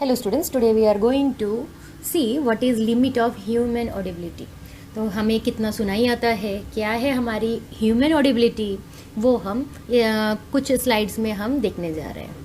Hello students, today we are going to see what is limit of human audibility. तो हमें कितना सुनाई आता है, क्या है हमारी ह्यूमन ऑडिबिलिटी, वो हम कुछ स्लाइड्स में हम देखने जा रहे हैं.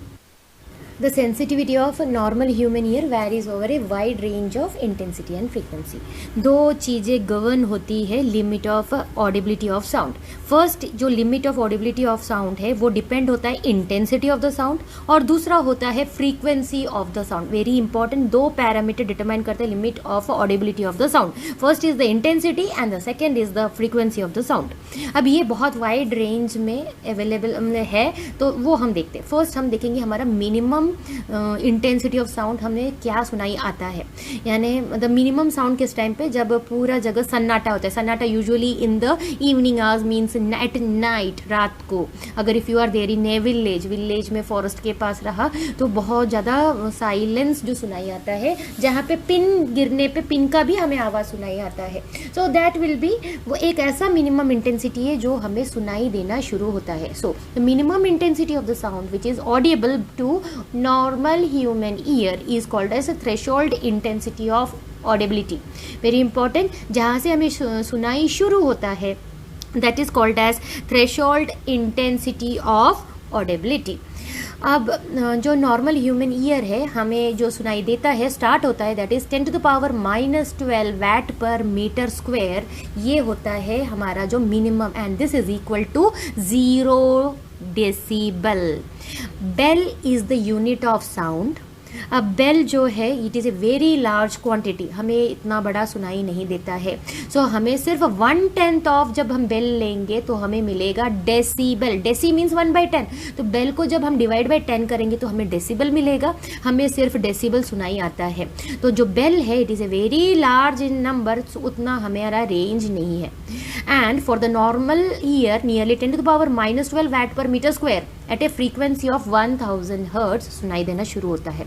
The sensitivity of normal human ear varies over a wide range of intensity and frequency. दो चीज़ें गवर्न होती है limit of audibility of sound. First जो limit of audibility of sound है वो डिपेंड होता है इंटेंसिटी ऑफ द साउंड, और दूसरा होता है frequency of the sound. Very important, दो पैरामीटर डिटरमाइन करते हैं limit of audibility of the sound. First is the intensity and the second is the frequency of the sound. अब ये बहुत वाइड रेंज में अवेलेबल है, तो वो हम देखते हैं. फर्स्ट हम देखेंगे हमारा मिनिमम इंटेंसिटी ऑफ साउंड हमें क्या सुनाई आता है. यानी द मिनिमम साउंड किस टाइम पे, जब पूरा जगह सन्नाटा होता है. सन्नाटा usually in the evening hours, means at night, रात को. अगर if you are there in a village में फॉरेस्ट के पास रहा तो बहुत ज़्यादा साइलेंस जो सुनाई आता है, जहाँ पे पिन गिरने पे पिन का भी हमें आवाज़ सुनाई आता है. सो दैट विल बी, वो एक ऐसा मिनिमम इंटेंसिटी है जो हमें सुनाई देना शुरू होता है. So the minimum intensity of the sound which is audible to normal human ear is called as a threshold intensity of audibility. Very important, जहाँ से हमें सुनाई शुरू होता है, that is called as threshold intensity of audibility. अब जो normal human year है हमें जो सुनाई देता है स्टार्ट होता है that is 10⁻⁻12 watt per metre square. ये होता है हमारा जो minimum, and this is equal to 0 decibel. Bel is the unit of sound. अब बेल जो है it is a very large quantity, हमें इतना बड़ा सुनाई नहीं देता है. सो हमें सिर्फ 1/10 ऑफ जब हम बेल लेंगे तो हमें मिलेगा डेसीबल. Deci means 1/10. तो बेल को जब हम डिवाइड बाई 10 करेंगे तो हमें डेसीबल मिलेगा. हमें सिर्फ डेसीबल सुनाई आता है. तो जो बेल है it is a very large in number, उतना हमारा रेंज नहीं है. And for the normal ear nearly 10⁻12 watt per metre square at a frequency of 1000 hertz सुनाई देना शुरू होता है.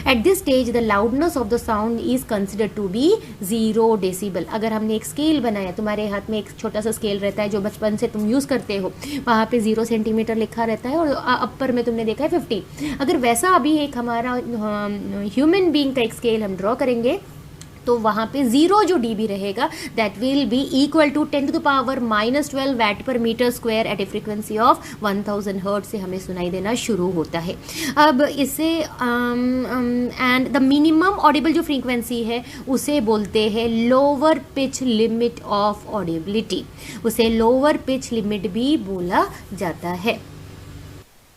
At this stage the loudness of the sound is considered to be 0 decibel. अगर हमने एक स्केल बनाया, तुम्हारे हाथ में एक छोटा सा स्केल रहता है जो बचपन से तुम यूज़ करते हो, वहाँ पे 0 सेंटीमीटर लिखा रहता है और अपर में तुमने देखा है 50. अगर वैसा अभी एक हमारा ह्यूमन बीइंग का एक स्केल हम ड्रॉ करेंगे तो वहाँ पे 0 जो dB रहेगा that will be equal to 10⁻12 watt per metre square at a frequency of 1000 hertz से हमें सुनाई देना शुरू होता है. अब इससे एंड द मिनिमम ऑडिबल जो फ्रीक्वेंसी है उसे बोलते हैं lower pitch limit of audibility. उसे लोअर पिच लिमिट भी बोला जाता है.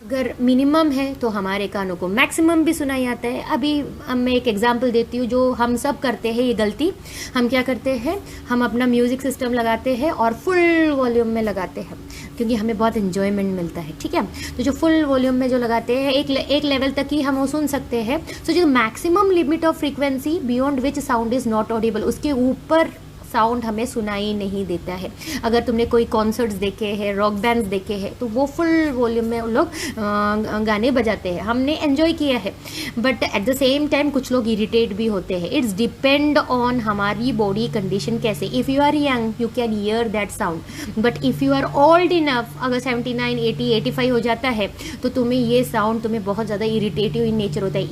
अगर मिनिमम है तो हमारे कानों को मैक्सिमम भी सुनाई आता है. अभी मैं एक एग्जांपल देती हूँ जो हम सब करते हैं ये गलती. हम क्या करते हैं, हम अपना म्यूज़िक सिस्टम लगाते हैं और फुल वॉल्यूम में लगाते हैं क्योंकि हमें बहुत इन्जॉयमेंट मिलता है. ठीक है, तो जो फुल वॉल्यूम में जो लगाते हैं एक लेवल तक ही हम वो सुन सकते हैं. सो जो maximum limit of frequency beyond which sound is not Audible, उसके ऊपर साउंड हमें सुनाई नहीं देता है. अगर तुमने कोई कॉन्सर्ट्स देखे हैं, रॉक बैंड्स देखे हैं, तो वो फुल वॉल्यूम में उन लोग गाने बजाते हैं, हमने एंजॉय किया है. But at the same time कुछ लोग इरिटेट भी होते हैं. इट्स डिपेंड ऑन हमारी बॉडी कंडीशन कैसे. If you are young you can hear that sound, but if you are old enough, अगर 79, 80, 85 हो जाता है तो तुम्हें ये साउंड तुम्हें बहुत ज़्यादा इरिटेटिव इन नेचर होता है.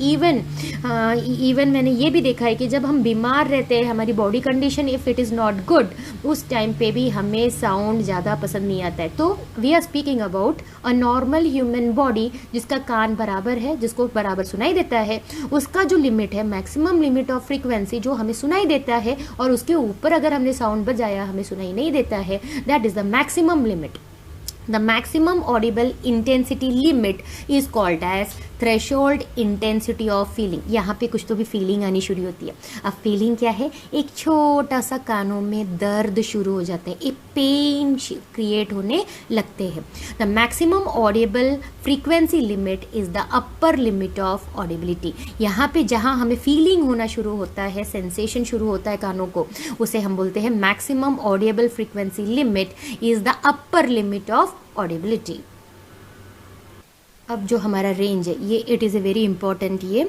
इवन मैंने ये भी देखा है कि जब हम बीमार रहते हैं, हमारी body condition if it is not good, उस टाइम पे भी हमें साउंड ज़्यादा पसंद नहीं आता है. तो we are speaking about a normal human body जिसका कान बराबर है, जिसको बराबर सुनाई देता है. उसका जो लिमिट है, मैक्सिमम लिमिट ऑफ फ्रीक्वेंसी जो हमें सुनाई देता है, और उसके ऊपर अगर हमने साउंड बजाया हमें सुनाई नहीं देता है, that is the maximum limit. The maximum audible intensity limit is called as threshold intensity of feeling. यहाँ पे कुछ तो भी फीलिंग आनी शुरू होती है. अब फीलिंग क्या है, एक छोटा सा कानों में दर्द शुरू हो जाते हैं, एक पेन क्रिएट होने लगते हैं. The maximum Audible frequency limit is the upper limit of audibility. यहाँ पे जहाँ हमें फीलिंग होना शुरू होता है, सेंसेशन शुरू होता है कानों को, उसे हम बोलते हैं maximum Audible frequency limit is the upper limit of audibility. अब जो हमारा रेंज है ये it is a very important, ये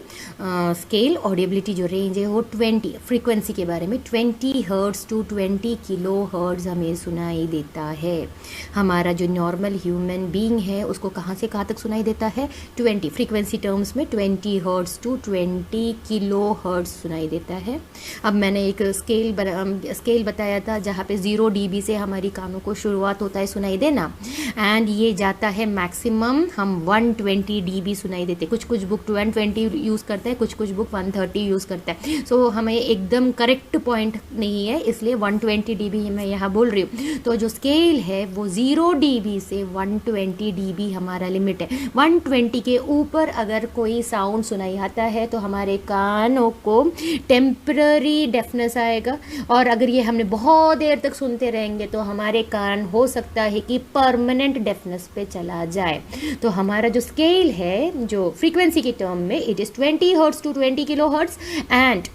स्केल ऑडिबिलिटी जो रेंज है वो 20 फ्रीक्वेंसी के बारे में 20 हर्ट्ज़ टू 20 किलो हर्ट्ज़ हमें सुनाई देता है। हमारा जो नॉर्मल ह्यूमन बीइंग है उसको कहाँ से कहाँ तक सुनाई देता है, 20 फ्रीक्वेंसी टर्म्स में 20 हर्ट्ज़ टू 20 किलो हर्ट्ज़ सुनाई देता है। अब मैंने एक स्केल बताया था जहाँ पे 0 dB से हमारी कानों को शुरुआत होता है सुनाई देना, एंड ये जाता है मैक्सिमम हम 120 dB सुनाई देते। कुछ बुक 120 यूज़ करते हैं, कुछ बुक 130 यूज़ करता है। सो हमें एकदम करेक्ट पॉइंट नहीं है, इसलिए 120 dB मैं यहाँ बोल रही हूँ। तो जो स्केल है वो 0 dB से 120 dB हमारा लिमिट है। 120 के ऊपर अगर कोई साउंड सुनाई आता है तो हमारे कानों को टेम्पररी डेफनेस आएगा, और अगर ये हमने बहुत देर तक सुनते रहेंगे तो हमारे कान हो सकता है कि परमानेंट डेफनेस पे चला जाए। तो हमारा जो स्केल है जो फ्रीक्वेंसी के टर्म में it is 20 hertz to 20 kilo hertz, and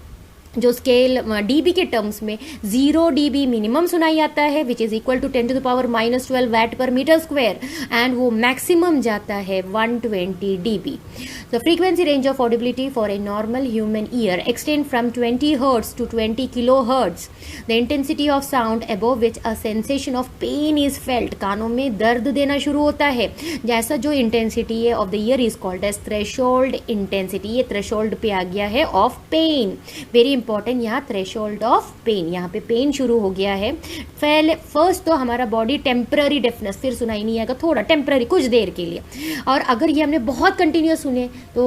जो स्केल dB के टर्म्स में 0 dB मिनिमम सुनाई आता है which is equal to 10⁻⁻12 watt per metre square, and वो मैक्सिमम जाता है 120 dB। The frequency range of audibility for a normal human ear extend from 20 hertz to 20 kilo hertz. The intensity of sound above which a sensation of pain is felt, कानों में दर्द देना शुरू होता है जैसा जो इंटेंसिटी है of the ear is called as threshold intensity. ये थ्रेशोल्ड पे आ गया है ऑफ पेन, वेरी इंपॉर्टेंट, यहाँ थ्रेशोल्ड ऑफ पेन, यहाँ पे पेन शुरू हो गया है। फर्स्ट तो हमारा बॉडी टेम्पररी डेफनेस, फिर सुनाई नहीं आएगा, थोड़ा टेम्पररी कुछ देर के लिए, और अगर ये हमने बहुत कंटिन्यूस सुने तो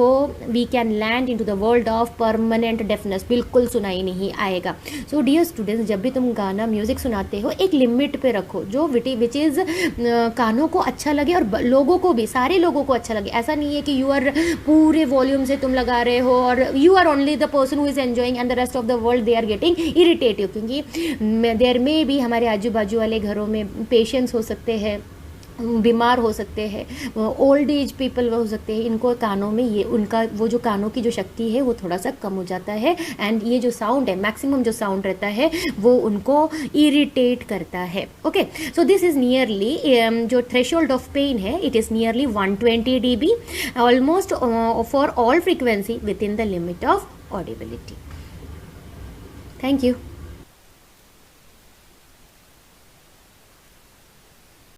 we can land into the world of permanent deafness, बिल्कुल सुनाई नहीं आएगा। सो डियर स्टूडेंट्स, जब भी तुम गाना म्यूजिक सुनाते हो एक लिमिट पे रखो जो विच इज़ कानों को अच्छा लगे और लोगों को भी, सारे लोगों को अच्छा लगे। ऐसा नहीं है कि यू आर पूरे वॉल्यूम से तुम लगा रहे हो और you are only the person who is enjoying and the rest of the world they are getting irritative, क्योंकि देयर में भी हमारे आजू बाजू वाले घरों में पेशेंट्स हो सकते हैं, बीमार हो सकते हैं, ओल्ड एज पीपल हो सकते हैं, इनको कानों में ये उनका वो जो कानों की जो शक्ति है वो थोड़ा सा कम हो जाता है, एंड ये जो साउंड है मैक्सिमम जो साउंड रहता है वो उनको इरिटेट करता है। Okay, so this is nearly जो थ्रेशोल्ड ऑफ पेन है it is nearly 120 dB almost for all frequency with in the limit of audibility. Thank you.